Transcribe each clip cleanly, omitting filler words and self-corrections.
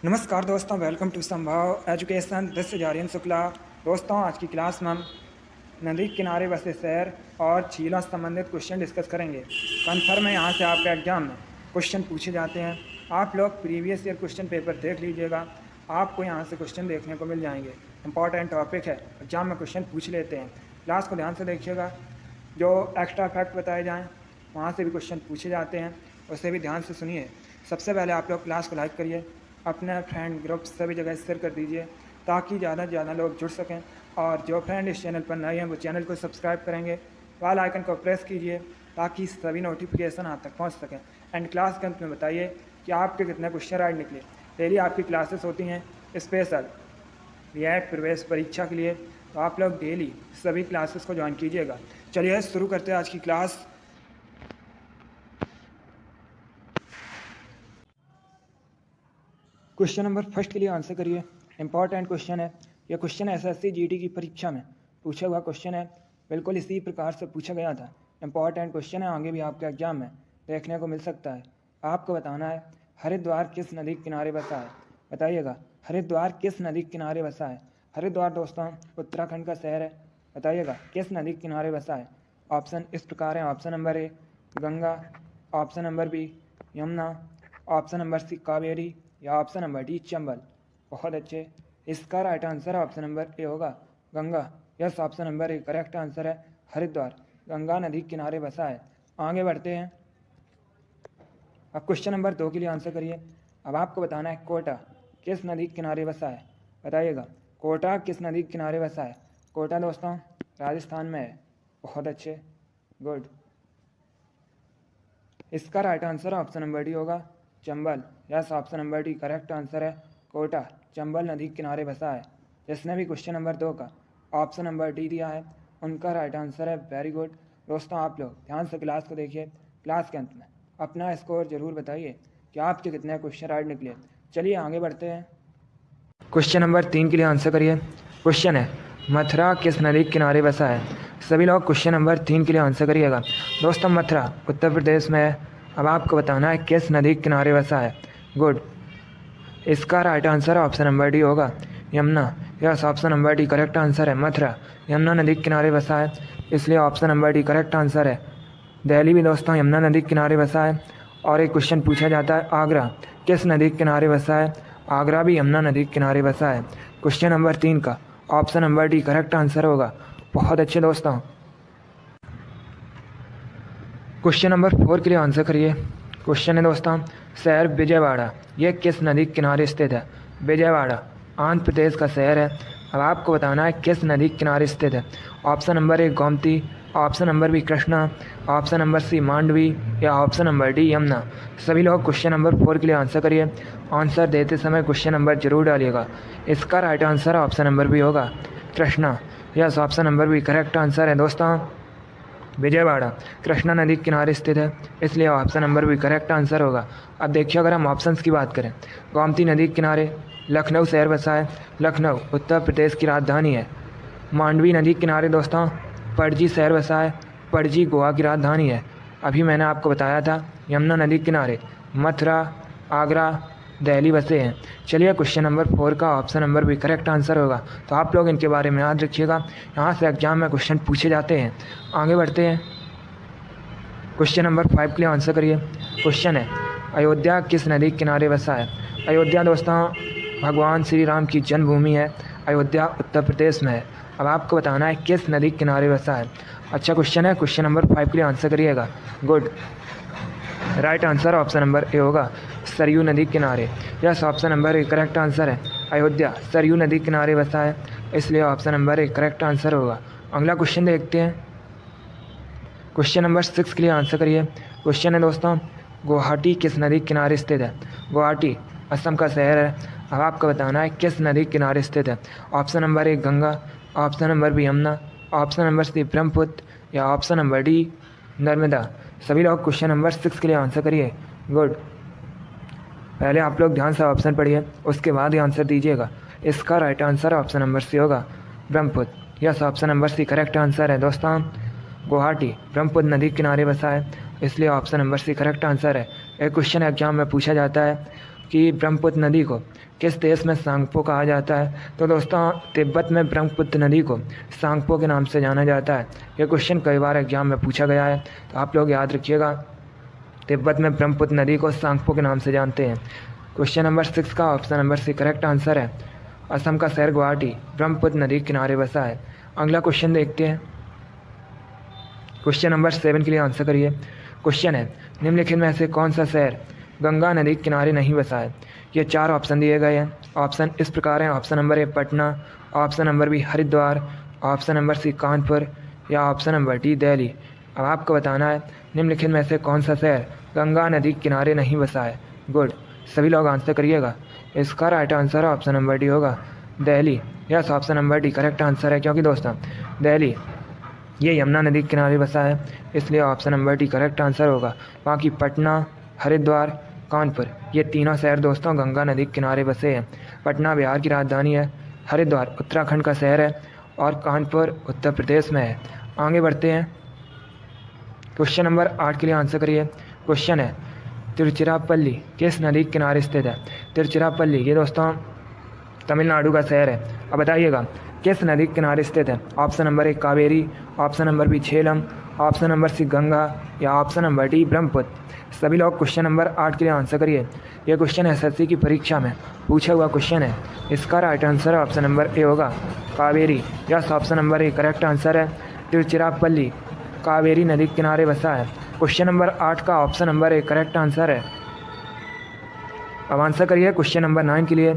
नमस्कार दोस्तों, welcome to Sambhav education. This is Aryan Shukla. दोस्तों, आज की क्लास में हम नदी किनारे बसे शहर और झीलों से संबंधित क्वेश्चन डिस्कस करेंगे। कन्फर्म है यहाँ से आपके एग्जाम में क्वेश्चन पूछे जाते हैं। आप लोग प्रीवियस ईयर क्वेश्चन पेपर देख लीजिएगा, आपको यहाँ से क्वेश्चन देखने को मिल जाएंगे। इंपॉर्टेंट टॉपिक है, एग्जाम में क्वेश्चन पूछ लेते हैं। क्लास को ध्यान से देखिएगा, जो एक्स्ट्रा फैक्ट बताए जाएँ वहाँ से भी क्वेश्चन पूछे जाते हैं, उसे भी ध्यान से सुनिए। सबसे पहले आप लोग क्लास को लाइक करिए, अपने फ्रेंड ग्रुप सभी जगह शेयर कर दीजिए ताकि ज़्यादा से ज़्यादा लोग जुड़ सकें। और जो फ्रेंड इस चैनल पर नए हैं वो चैनल को सब्सक्राइब करेंगे, बेल आइकन को प्रेस कीजिए ताकि सभी नोटिफिकेशन आप तक पहुंच सकें। एंड क्लास के अंत में बताइए कि आपके कितने क्वेश्चन राइट निकले। डेली आपकी क्लासेस होती हैं स्पेशल रिएक्ट प्रवेश परीक्षा के लिए, तो आप लोग डेली सभी क्लासेस को ज्वाइन कीजिएगा। चलिए शुरू करते हैं आज की क्लास। क्वेश्चन नंबर फर्स्ट के लिए आंसर करिए। इंपॉर्टेंट क्वेश्चन है, यह क्वेश्चन एसएससी जीडी की परीक्षा में पूछा हुआ क्वेश्चन है। बिल्कुल इसी प्रकार से पूछा गया था। इंपॉर्टेंट क्वेश्चन है, आगे भी आपके एग्जाम में देखने को मिल सकता है। आपको बताना है हरिद्वार किस नदी के किनारे बसा है। बताइएगा हरिद्वार किस नदी के किनारे बसा है। हरिद्वार दोस्तों उत्तराखंड का शहर है। बताइएगा किस नदी के किनारे बसा है। ऑप्शन इस प्रकार है, option number A Ganga, option number B Yamuna, option number C Kaveri या ऑप्शन नंबर डी चंबल। बहुत अच्छे, इसका right answer option number A होगा Ganga. Yes, option number A correct answer है। हरिद्वार गंगा नदी के किनारे बसा है। आगे बढ़ते हैं। अब क्वेश्चन नंबर 2 के लिए आंसर करिए। अब आपको बताना है कोटा किस नदी के किनारे बसा है। बताइएगा कोटा किस नदी के किनारे बसा है। कोटा दोस्तों राजस्थान में है। बहुत अच्छे, गुड। इसका right answer option number D होगा Chambal. Yes, option number D correct answer है। कोटा चंबल नदी के किनारे बसा है। जिसने भी क्वेश्चन नंबर 2 का ऑप्शन नंबर डी दिया है उनका राइट आंसर है। Very good. दोस्तों आप लोग ध्यान से क्लास को देखिए। क्लास के अंत में अपना स्कोर जरूर बताइए कि आपके कितने क्वेश्चन राइट निकले। चलिए आगे बढ़ते हैं। क्वेश्चन नंबर 3 के लिए आंसर करिए। क्वेश्चन है मथुरा किस नदी के किनारे बसा है। सभी लोग क्वेश्चन नंबर 3 के लिए आंसर करिएगा। दोस्तों मथुरा उत्तर प्रदेश में है। अब आपको बताना है किस नदी के किनारे बसा है। गुड, इसका right answer option number D होगा Yamuna. Yes, option number D correct answer है। मथुरा यमुना नदी के किनारे बसा है, इसलिए option number D correct answer है। दिल्ली भी दोस्तों यमुना नदी के किनारे बसा है। और एक क्वेश्चन पूछा जाता है आगरा किस नदी के किनारे बसा है। आगरा भी यमुना नदी के किनारे बसा है। क्वेश्चन नंबर 3 का option number D correct answer होगा। बहुत अच्छे दोस्तों। क्वेश्चन नंबर 4 के लिए आंसर करिए। क्वेश्चन है दोस्तों शहर विजयवाड़ा यह किस नदी के किनारे स्थित है। विजयवाड़ा आंध्र प्रदेश का शहर है। अब आपको बताना है किस नदी के किनारे स्थित है। Option number A Gomti, option number B Krishna, option number C Mandvi या ऑप्शन नंबर डी यमुना। सभी लोग क्वेश्चन नंबर 4 के लिए आंसर करिए। आंसर देते समय क्वेश्चन नंबर जरूर डालिएगा। इसका right answer option number B होगा Krishna. Yes, option number B correct answer है। दोस्तों विजयवाड़ा कृष्णा नदी के किनारे स्थित है, इसलिए ऑप्शन नंबर भी करेक्ट आंसर होगा। अब देखिए अगर हम ऑप्शंस की बात करें, गोमती नदी के किनारे लखनऊ शहर बसा है। लखनऊ उत्तर प्रदेश की राजधानी है। मांडवी नदी के किनारे दोस्तों पणजी शहर बसा है। पणजी गोवा की राजधानी है। अभी मैंने आपको बताया था यमुना नदी के किनारे मथुरा, आगरा, दिल्ली बसे हैं। चलिए क्वेश्चन नंबर 4 का ऑप्शन नंबर भी करेक्ट आंसर होगा, तो आप लोग इनके बारे में याद रखिएगा। यहाँ से एग्जाम में क्वेश्चन पूछे जाते हैं। आगे बढ़ते हैं। क्वेश्चन नंबर 5 के लिए आंसर करिए। क्वेश्चन है अयोध्या किस नदी के किनारे बसा है। अयोध्या दोस्तों भगवान श्री राम की जन्मभूमि है। अयोध्या उत्तर प्रदेश में है। अब आपको बताना है किस नदी के किनारे बसा है। अच्छा क्वेश्चन है, क्वेश्चन नंबर 5 के लिए आंसर करिएगा। Good, right answer option number A होगा सरयू नदी के किनारे। Yes, option number A correct answer है। अयोध्या सरयू नदी के किनारे बसा है, इसलिए option number A correct answer होगा। अगला क्वेश्चन देखते हैं। क्वेश्चन नंबर 6 के लिए आंसर करिए। क्वेश्चन है दोस्तों गुवाहाटी किस नदी के किनारे स्थित है। गुवाहाटी असम का शहर है। अब आपको बताना है किस नदी के किनारे स्थित है। Option number A Ganga, option number B Yamuna, option number C Brahmaputra या ऑप्शन नंबर डी नर्मदा। सभी लोग क्वेश्चन नंबर 6 के लिए आंसर करिए। गुड, पहले आप लोग ध्यान से ऑप्शन पढ़िए, उसके बाद ही आंसर दीजिएगा। इसका right answer option number C होगा Brahmaputra. Yes, option number C correct answer है। दोस्तों गुवाहाटी ब्रह्मपुत्र नदी के किनारे बसा है, इसलिए option number C correct answer है। एक क्वेश्चन एग्जाम में पूछा जाता है कि ब्रह्मपुत्र नदी को किस देश में सांगपो कहा जाता है? तो दोस्तों तिब्बत में ब्रह्मपुत्र नदी को सांगपो के नाम से जाना जाता है। ये क्वेश्चन कई बार एग्जाम में पूछा गया है, तो आप लोग याद रखिएगा, तिब्बत में ब्रह्मपुत्र नदी को सांगपो के नाम से जानते हैं। क्वेश्चन नंबर 6 का option number C correct answer है। असम का शहर गुवाहाटी ब्रह्मपुत्र नदी के किनारे बसा है। अगला क्वेश्चन देखते हैं। क्वेश्चन नंबर 7 के लिए आंसर करिए। क्वेश्चन है, निम्नलिखित में से कौन सा शहर गंगा नदी के किनारे नहीं बसा है? ये 4 ऑप्शन दिए गए हैं। ऑप्शन इस प्रकार हैं। Option number A Patna, option number B Haridwar, option number C Kanpur या ऑप्शन नंबर डी दिल्ली। अब आपको बताना है निम्नलिखित में से कौन सा शहर गंगा नदी के किनारे नहीं बसा है। गुड, सभी लोग आंसर करिएगा। इसका right answer option number D होगा, Delhi. Yes, option number D correct answer है, क्योंकि दोस्तों दिल्ली ये यमुना नदी के किनारे बसा है, इसलिए option number D correct answer होगा। बाकी पटना, हरिद्वार, कानपुर ये तीनों शहर दोस्तों गंगा नदी के किनारे बसे हैं। पटना बिहार की राजधानी है, हरिद्वार उत्तराखंड का शहर है और कानपुर उत्तर प्रदेश में है। आगे बढ़ते हैं। क्वेश्चन नंबर 8 के लिए आंसर करिए। क्वेश्चन है, तिरुचिरापल्ली किस नदी के किनारे स्थित है? तिरुचिरापल्ली ये दोस्तों तमिलनाडु का शहर है। अब बताइएगा किस नदी के किनारे स्थित है? Option number A Kaveri, option number B Jhelum, option number C Ganga या ऑप्शन नंबर डी ब्रह्मपुत्र। सभी लोग क्वेश्चन नंबर 8 के लिए आंसर करिए। यह क्वेश्चन एसएससी की परीक्षा में पूछा हुआ क्वेश्चन है। इसका right answer option number A होगा, Kaveri. Yes, option number A correct answer है। तिरुचिरापल्ली कावेरी नदी के किनारे बसा है। क्वेश्चन नंबर 8 का option number A correct answer है। अब आंसर करिए क्वेश्चन नंबर 9 के लिए।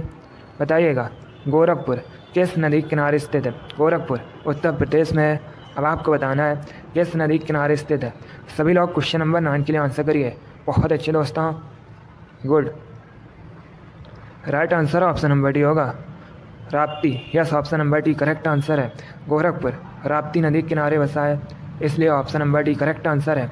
बताइएगा गोरखपुर किस नदी के किनारे स्थित है? गोरखपुर उत्तर प्रदेश में है। अब आपको बताना है किस नदी के किनारे स्थित है। सभी लोग क्वेश्चन नंबर 9 के लिए आंसर करिए। बहुत अच्छे दोस्तों, good. Right answer option number D होगा, Rapti. Yes, option number D correct answer है। गोरखपुर राप्ती नदी के किनारे बसा है, इसलिए option number D correct answer है।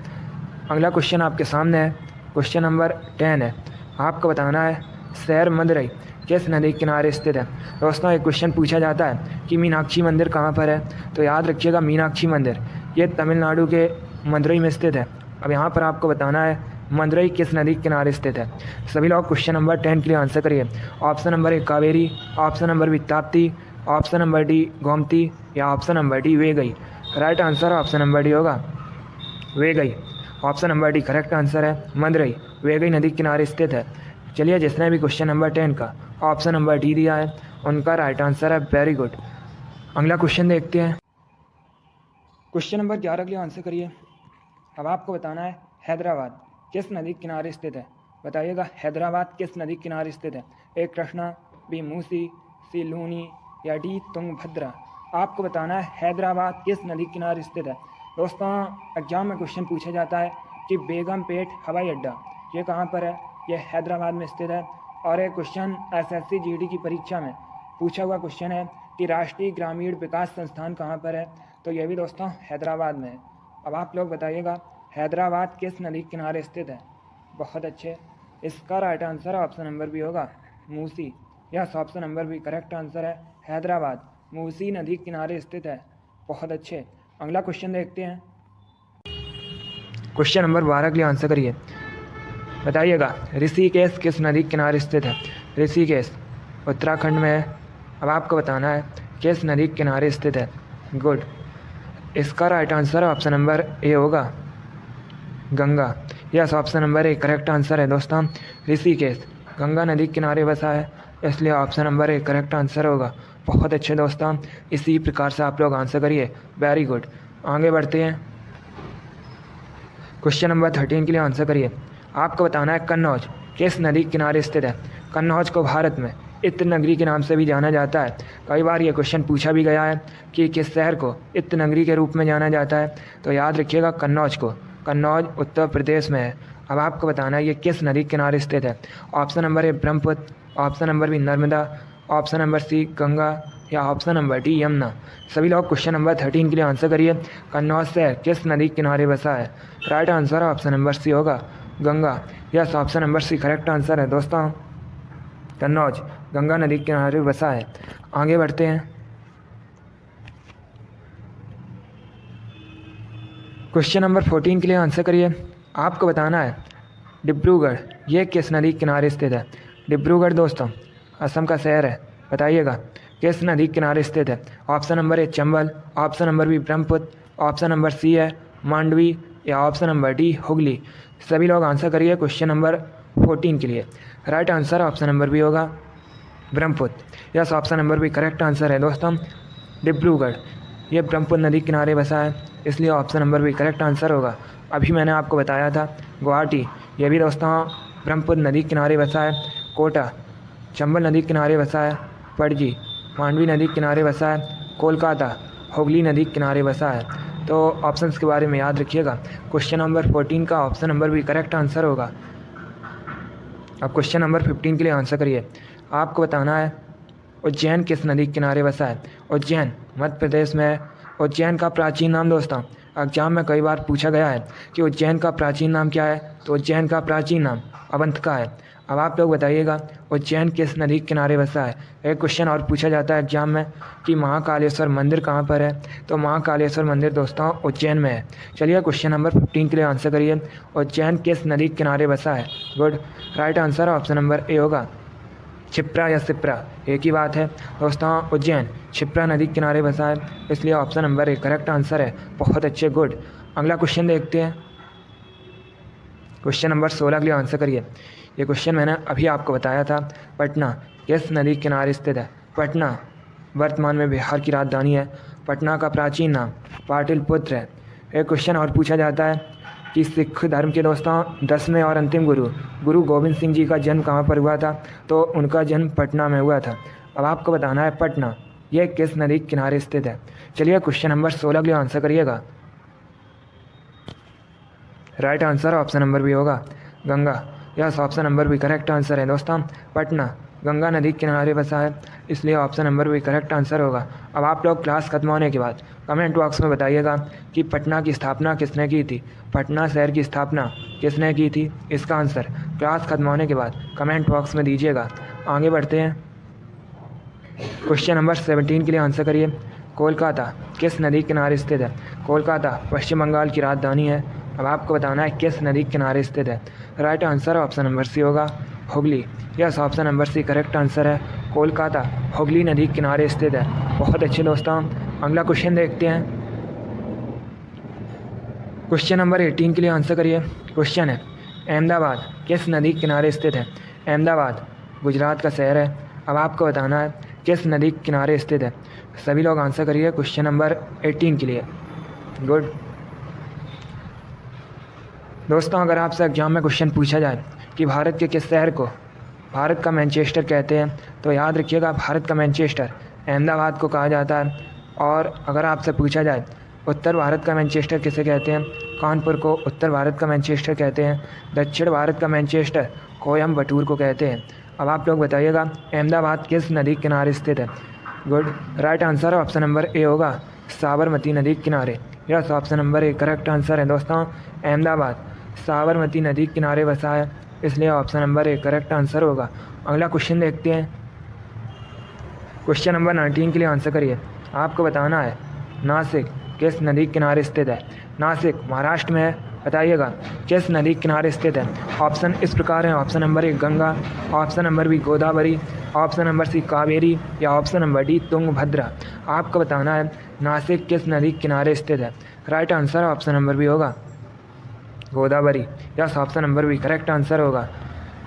अगला क्वेश्चन आपके सामने है। क्वेश्चन नंबर 10 है। आपको बताना है शहर मदुरई किस नदी के किनारे स्थित है? दोस्तों एक क्वेश्चन पूछा जाता है कि मीनाक्षी मंदिर कहाँ पर है, तो याद रखिएगा मीनाक्षी मंदिर ये तमिलनाडु के मदुरई में स्थित है। अब यहाँ पर आपको बताना है मदुरई किस नदी के किनारे स्थित है। सभी लोग क्वेश्चन नंबर 10 के लिए आंसर करिए। Option number A Kaveri, option number B Tapti, option number D Gomti या option number D Vaigai. Right answer option number D होगा, Vaigai. Option number D correct answer है। मदुरई वेगई नदी के किनारे स्थित है। चलिए, जिसने भी क्वेश्चन नंबर 10 का ऑप्शन नंबर डी दिया है उनका राइट आंसर है। Very good. अगला क्वेश्चन देखते हैं। क्वेश्चन नंबर 11 के लिए आंसर करिए। अब आपको बताना है हैदराबाद किस नदी के किनारे स्थित है? बताइएगा हैदराबाद किस नदी के किनारे स्थित है? ए कृष्णा, बी मूसी, सी लूनी या डी तुंगभद्रा। आपको बताना है हैदराबाद किस नदी के किनारे स्थित है। दोस्तों एग्जाम में क्वेश्चन पूछा जाता है कि बेगमपेट हवाई अड्डा ये कहाँ पर है? ये हैदराबाद में स्थित है। और एक क्वेश्चन एसएससी जीडी की परीक्षा में पूछा हुआ क्वेश्चन है कि राष्ट्रीय ग्रामीण विकास संस्थान कहाँ पर है? तो ये भी दोस्तों हैदराबाद में है। अब आप लोग बताइएगा हैदराबाद किस नदी के किनारे स्थित है? बहुत अच्छे। इसका right answer option number B होगा, Musi. Yes, option number B correct answer है। हैदराबाद मूसी नदी के किनारे स्थित है। बहुत अच्छे। अगला क्वेश्चन देखते हैं। क्वेश्चन नंबर 12 के लिए आंसर करिए। बताइएगा ऋषिकेश किस नदी के किनारे स्थित है? ऋषिकेश उत्तराखंड में है। अब आपको बताना है किस नदी के किनारे स्थित है। गुड। इसका right answer option number A होगा, Ganga. Yes, option number A correct answer है। दोस्तों ऋषिकेश गंगा नदी के किनारे बसा है, इसलिए option number A correct answer होगा। बहुत अच्छे दोस्तों, इसी प्रकार से आप लोग आंसर करिए। Very good. आगे बढ़ते हैं। क्वेश्चन नंबर 13 के लिए आंसर करिए। आपको बताना है कन्नौज किस नदी के किनारे स्थित है? कन्नौज को भारत में इत्र नगरी के नाम से भी जाना जाता है। कई बार ये क्वेश्चन पूछा भी गया है कि किस शहर को इत्र नगरी के रूप में जाना जाता है, तो याद रखिएगा कन्नौज को। कन्नौज उत्तर प्रदेश में है। अब आपको बताना है ये किस नदी के किनारे स्थित है। Option number A Brahmaputra, option number B Narmada, option number C Ganga या ऑप्शन नंबर डी यमुना। सभी लोग क्वेश्चन नंबर 13 के लिए आंसर करिए। कन्नौज शहर किस नदी के किनारे बसा है? Right answer option number C होगा, Ganga. Yes, option number C correct answer है। दोस्तों कन्नौज गंगा नदी के किनारे बसा है। आगे बढ़ते हैं। क्वेश्चन नंबर 14 के लिए आंसर करिए। आपको बताना है डिब्रूगढ़ ये किस नदी के किनारे स्थित है? डिब्रूगढ़ दोस्तों असम का शहर है? बताइएगा। किस नदी के किनारे स्थित है? Option number A Chambal, option number B Brahmaputra, option number C है मांडवी या ऑप्शन नंबर डी हुगली। सभी लोग आंसर करिए क्वेश्चन नंबर 14 के लिए। Right answer option number B होगा Brahmaputra. Yes, option number B correct answer है दोस्तों। डिब्रूगढ़ ये ब्रह्मपुत्र नदी के किनारे बसा है, इसलिए option number B correct answer होगा। अभी मैंने आपको बताया था गुवाहाटी, ये भी दोस्तों ब्रह्मपुत्र नदी के किनारे बसा है। कोटा चंबल नदी के किनारे बसा है। पणजी मांडवी नदी के किनारे बसा है। कोलकाता हुगली नदी के किनारे बसा है। तो ऑप्शंस के बारे में याद रखिएगा। क्वेश्चन नंबर 14 का ऑप्शन नंबर भी करेक्ट आंसर होगा। अब क्वेश्चन नंबर 15 के लिए आंसर करिए। आपको बताना है उज्जैन किस नदी के किनारे बसा है? उज्जैन मध्य प्रदेश में है। उज्जैन का प्राचीन नाम दोस्तों एग्जाम में कई बार पूछा गया है कि उज्जैन का प्राचीन नाम क्या है, तो उज्जैन का प्राचीन नाम अवंतिका है। अब आप लोग बताइएगा उज्जैन किस नदी के किनारे बसा है? एक क्वेश्चन और पूछा जाता है एग्जाम में कि महाकालेश्वर मंदिर कहाँ पर है, तो महाकालेश्वर मंदिर दोस्तों उज्जैन में है। चलिए क्वेश्चन नंबर 15 के लिए आंसर करिए। उज्जैन किस नदी के किनारे बसा है? Good, right answer option number A होगा क्षिप्रा या सिप्रा, एक ही बात है दोस्तों। उज्जैन क्षिप्रा नदी के किनारे बसा है, इसलिए option number A correct answer है। बहुत अच्छे, गुड। अगला क्वेश्चन देखते हैं। क्वेश्चन नंबर 16 के लिए आंसर करिए। ये क्वेश्चन मैंने अभी आपको बताया था। पटना किस नदी के किनारे स्थित है? पटना वर्तमान में बिहार की राजधानी है। पटना का प्राचीन नाम पाटलिपुत्र है। एक क्वेश्चन और पूछा जाता है कि सिख धर्म के दोस्तों 10वें और अंतिम गुरु गोविंद सिंह जी का जन्म कहाँ पर हुआ था? तो उनका जन्म पटना में हुआ था। अब आपको बताना है पटना ये किस नदी के किनारे स्थित है? चलिए क्वेश्चन नंबर 16 के लिए आंसर करिएगा। Right answer option number B होगा Ganga. Yes, option number B correct answer है दोस्तों। पटना गंगा नदी के किनारे बसा है, इसलिए option number B correct answer होगा। अब आप लोग क्लास खत्म होने के बाद कमेंट बॉक्स में बताइएगा कि पटना की स्थापना किसने की थी? पटना शहर की स्थापना किसने की थी? इसका आंसर क्लास खत्म होने के बाद कमेंट बॉक्स में दीजिएगा। आगे बढ़ते हैं। क्वेश्चन नंबर 17 के लिए आंसर करिए। कोलकाता किस नदी के किनारे स्थित है? कोलकाता पश्चिम बंगाल की राजधानी है। अब आपको बताना है किस नदी के किनारे स्थित है। Right answer option number C होगा Hooghly. Yes, option number C correct answer है। कोलकाता हुगली नदी के किनारे स्थित है। बहुत अच्छे दोस्तों। अगला क्वेश्चन देखते हैं। क्वेश्चन नंबर 18 के लिए आंसर करिए। क्वेश्चन है अहमदाबाद किस नदी के किनारे स्थित है? अहमदाबाद गुजरात का शहर है। अब आपको बताना है किस नदी के किनारे स्थित है। सभी लोग आंसर करिए क्वेश्चन नंबर 18 के लिए। गुड दोस्तों, अगर आपसे एग्जाम में क्वेश्चन पूछा जाए कि भारत के किस शहर को भारत का मैनचेस्टर कहते हैं, तो याद रखिएगा भारत का मैनचेस्टर अहमदाबाद को कहा जाता है। और अगर आपसे पूछा जाए उत्तर भारत का मैनचेस्टर किसे कहते हैं, कानपुर को उत्तर भारत का मैनचेस्टर कहते हैं। दक्षिण भारत का मैनचेस्टर कोयम्बटूर को कहते हैं। अब आप लोग बताइएगा अहमदाबाद किस नदी के किनारे स्थित है? Good, right answer option number A होगा साबरमती नदी के किनारे। Yes, option number A correct answer है दोस्तों। अहमदाबाद साबरमती नदी के किनारे बसा है, इसलिए option number A correct answer होगा। अगला क्वेश्चन देखते हैं। क्वेश्चन नंबर 19 के लिए आंसर करिए। आपको बताना है नासिक किस नदी के किनारे स्थित है? नासिक महाराष्ट्र में है। बताइएगा किस नदी के किनारे स्थित है? ऑप्शन इस प्रकार हैं। Option number A Ganga, option number B Godavari, option number C Kaveri या ऑप्शन नंबर डी तुंगभद्रा। आपको बताना है नासिक किस नदी के किनारे स्थित है। Right answer option number B होगा Godavari. Yes, option number B correct answer होगा।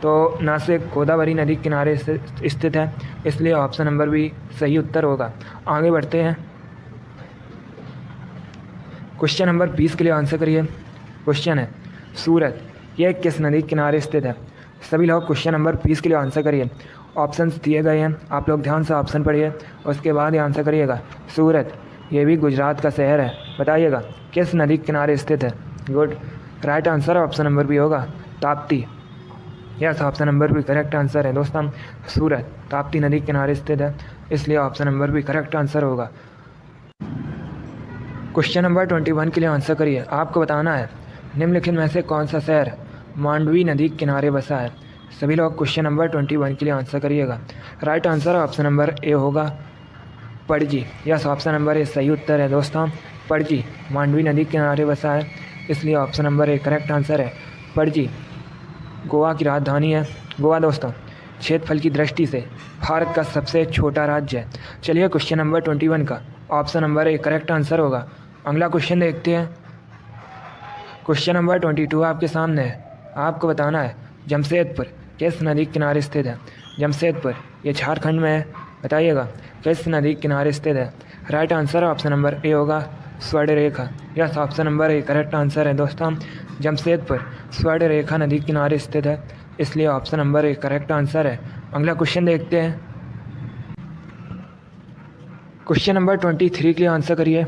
तो नासिक गोदावरी नदी के किनारे स्थित है, इसलिए ऑप्शन नंबर बी सही उत्तर होगा। आगे बढ़ते हैं। क्वेश्चन नंबर 20 के लिए आंसर करिए। क्वेश्चन है सूरत यह किस नदी के किनारे स्थित है? सभी लोग क्वेश्चन नंबर 20 के लिए आंसर करिए। ऑप्शंस दिए गए हैं, आप लोग ध्यान से ऑप्शन पढ़िए, उसके बाद ही आंसर करिएगा। सूरत ये भी गुजरात का शहर है। बताइएगा किस नदी के किनारे स्थित है? Good, right answer option number B होगा Tapti. Yes, option number B correct answer है दोस्तों। सूरत ताप्ती नदी के किनारे स्थित है, इसलिए option number B correct answer होगा। क्वेश्चन नंबर 21 के लिए आंसर करिए। आपको बताना है निम्नलिखित में से कौन सा शहर मांडवी नदी के किनारे बसा है? सभी लोग क्वेश्चन नंबर 21 के लिए आंसर करिएगा। Right answer option number A होगा Panaji. Yes, option number A सही उत्तर है दोस्तों। पणजी मांडवी नदी के किनारे बसा है, इसलिए option number A correct answer है। पणजी गोवा की राजधानी है। गोवा दोस्तों क्षेत्रफल की दृष्टि से भारत का सबसे छोटा राज्य है। चलिए क्वेश्चन नंबर 21 का option number A correct answer होगा। अगला क्वेश्चन देखते हैं। क्वेश्चन नंबर 22 आपके सामने है। आपको बताना है जमशेदपुर किस नदी के किनारे स्थित है। जमशेदपुर ये झारखंड में है। बताइएगा किस नदी के किनारे स्थित है। Right answer option number A होगा Swarnarekha. Yes, option number A correct answer है दोस्तों। जमशेदपुर स्वर्ण रेखा नदी के किनारे स्थित है, इसलिए option number A correct answer है। अगला क्वेश्चन देखते हैं। क्वेश्चन नंबर 23 के लिए आंसर करिए।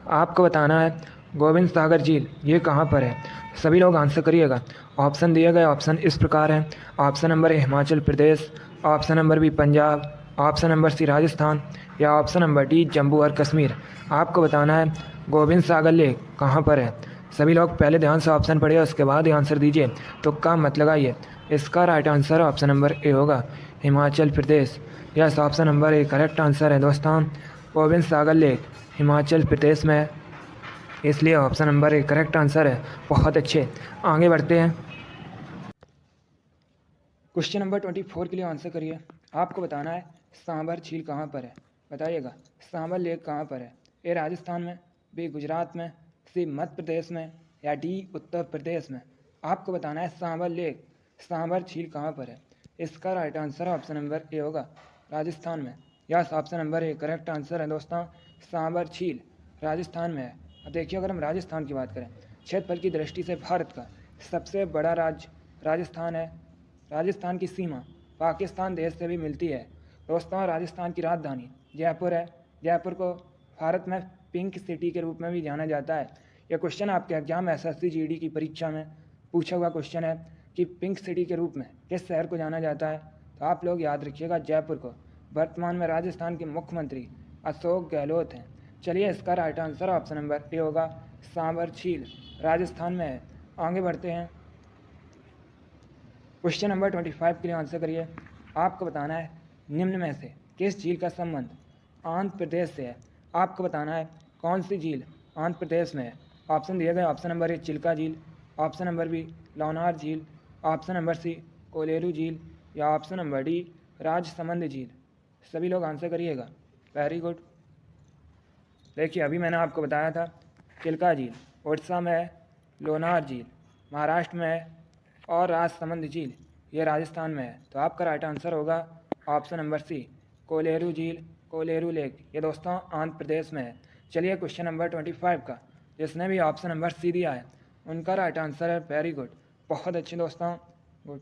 आपको बताना है गोविंद सागर झील ये कहाँ पर है। सभी लोग आंसर करिएगा। ऑप्शन दिए गए ऑप्शन इस प्रकार हैं। Option number A Himachal Pradesh, option number B Punjab, option number C Rajasthan या ऑप्शन नंबर डी जम्मू और कश्मीर। आपको बताना है गोविंद सागर लेक कहाँ पर है। सभी लोग पहले ध्यान से ऑप्शन पढ़िए, उसके बाद ही आंसर दीजिए, तो काम मत लगाइए। इसका right answer option number A होगा Himachal Pradesh. Yes, option number A correct answer है दोस्तों। गोविंद सागर लेक हिमाचल प्रदेश में है, इसलिए option number A correct answer है। बहुत अच्छे, आगे बढ़ते हैं। क्वेश्चन नंबर 24 के लिए आंसर करिए। आपको बताना है सांबर झील कहाँ पर है। बताइएगा सांबर लेक कहाँ पर है। ए राजस्थान में, बी गुजरात में, सी मध्य प्रदेश में या डी उत्तर प्रदेश में। आपको बताना है सांबर लेक, सांबर झील कहाँ पर है। इसका right answer option number A होगा राजस्थान में। Yes, option number A correct answer है दोस्तों। सांबर झील राजस्थान में है। अब देखिए, अगर हम राजस्थान की बात करें, क्षेत्रफल की दृष्टि से भारत का सबसे बड़ा राज्य राजस्थान है। राजस्थान की सीमा पाकिस्तान देश से भी मिलती है दोस्तों। राजस्थान की राजधानी जयपुर है। जयपुर को भारत में पिंक सिटी के रूप में भी जाना जाता है। यह क्वेश्चन आपके एग्जाम SSC GD की परीक्षा में पूछा हुआ क्वेश्चन है कि पिंक सिटी के रूप में किस शहर को जाना जाता है। तो आप लोग याद रखिएगा जयपुर को। वर्तमान में राजस्थान के मुख्यमंत्री अशोक गहलोत हैं। चलिए, इसका right answer option number A होगा सांबर झील राजस्थान में है। आगे बढ़ते हैं। क्वेश्चन नंबर 25 के लिए आंसर करिए। आपको बताना है निम्न में से किस झील का संबंध आंध्र प्रदेश से है। आपको बताना है कौन सी झील आंध्र प्रदेश में है। ऑप्शन दिए गए ऑप्शन नंबर ए चिल्का झील, ऑप्शन नंबर बी लोनार झील, ऑप्शन नंबर सी कोलेरू झील या ऑप्शन नंबर डी राजसमंद झील। सभी लोग आंसर करिएगा। Very good. देखिए, अभी मैंने आपको बताया था चिल्का झील उड़ीसा में है, लोनार झील महाराष्ट्र में है और राजसमंद झील ये राजस्थान में है। तो आपका राइट आंसर होगा ऑप्शन नंबर सी कोलेरू झील, कोलेरू लेक, ये दोस्तों आंध्र प्रदेश में है। चलिए, क्वेश्चन नंबर 25 का जिसने भी ऑप्शन नंबर सी दिया है उनका राइट आंसर है। वेरी गुड, बहुत अच्छे दोस्तों, गुड।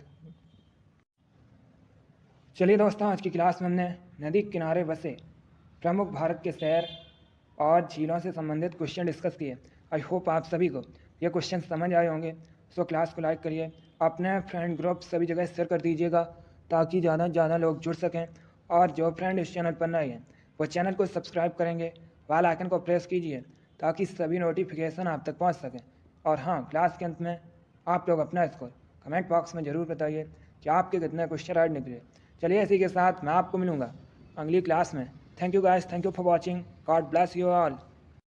चलिए दोस्तों, आज की क्लास में हमने नदी के किनारे बसे प्रमुख भारत के शहर और झीलों से संबंधित क्वेश्चन डिस्कस किए। आई होप आप सभी को ये क्वेश्चन समझ आए होंगे। सो क्लास को लाइक करिए, अपने फ्रेंड ग्रुप सभी जगह शेयर कर दीजिएगा ताकि ज़्यादा से ज़्यादा लोग जुड़ सकें। और जो फ्रेंड इस चैनल पर नए हैं वो चैनल को सब्सक्राइब करेंगे, बेल आइकन को प्रेस कीजिए ताकि सभी नोटिफिकेशन आप तक पहुंच सकें। और हाँ, क्लास के अंत में आप लोग अपना स्कोर कमेंट बॉक्स में ज़रूर बताइए कि आपके कितने क्वेश्चन राइट निकले। चलिए, इसी के साथ मैं आपको मिलूँगा अगली क्लास में। Thank you guys, thank you for watching. God bless you all.